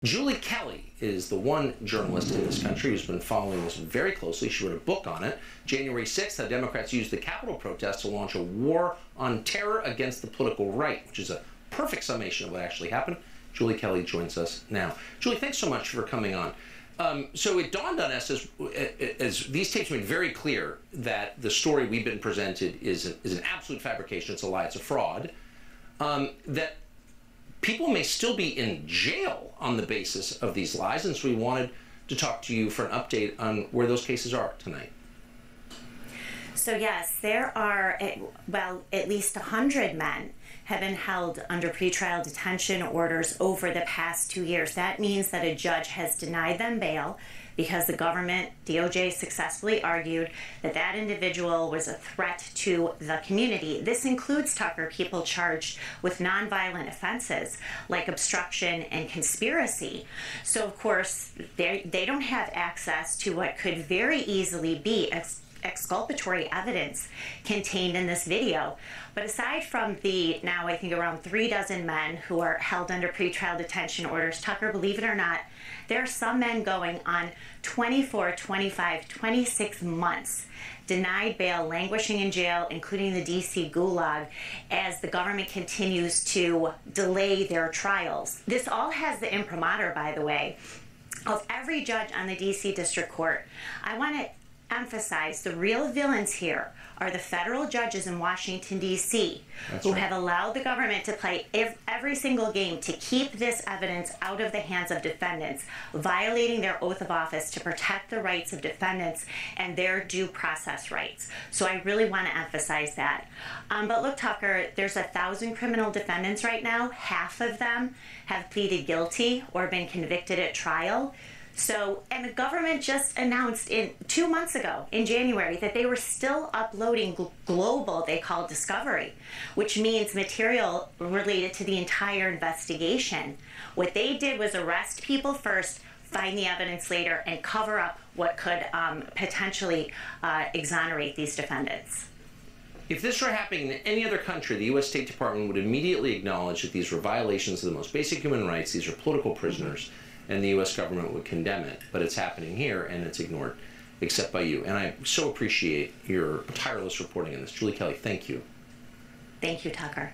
Julie Kelly is the one journalist in this country who's been following this very closely. She wrote a book on it, January 6th, How Democrats Used the Capitol Protest to Launch a War on Terror Against the Political Right, which is a perfect summation of what actually happened. Julie Kelly joins us now. Julie, thanks so much for coming on. So it dawned on us as these tapes made very clear that the story we've been presented is an absolute fabrication. It's a lie. It's a fraud. That people may still be in jail on the basis of these lies, and so we wanted to talk to you for an update on where those cases are tonight. So yes, there are, at least 100 men have been held under pretrial detention orders over the past 2 years. That means that a judge has denied them bail because the government, DOJ, successfully argued that that individual was a threat to the community. This includes, Tucker, people charged with nonviolent offenses like obstruction and conspiracy. So, of course, they don't have access to what could very easily be exculpatory evidence contained in this video. But aside from the now, I think, around 36 men who are held under pretrial detention orders, Tucker, believe it or not, there are some men going on 24, 25, 26 months denied bail, languishing in jail, including the DC Gulag, as the government continues to delay their trials. This all has the imprimatur, by the way, of every judge on the DC District Court. I want to emphasize the real villains here are the federal judges in Washington, D.C., who have allowed the government to play every single game to keep this evidence out of the hands of defendants, violating their oath of office to protect the rights of defendants and their due process rights. So I really want to emphasize that. But look, Tucker, there's 1,000 criminal defendants right now. Half of them have pleaded guilty or been convicted at trial. So, and the government just announced 2 months ago, in January, that they were still uploading global, they call discovery, which means material related to the entire investigation. What they did was arrest people first, find the evidence later, and cover up what could potentially exonerate these defendants. If this were happening in any other country, the U.S. State Department would immediately acknowledge that these were violations of the most basic human rights. These are political prisoners. And the U.S. government would condemn it. But it's happening here, and it's ignored, except by you. And I so appreciate your tireless reporting on this. Julie Kelly, thank you. Thank you, Tucker.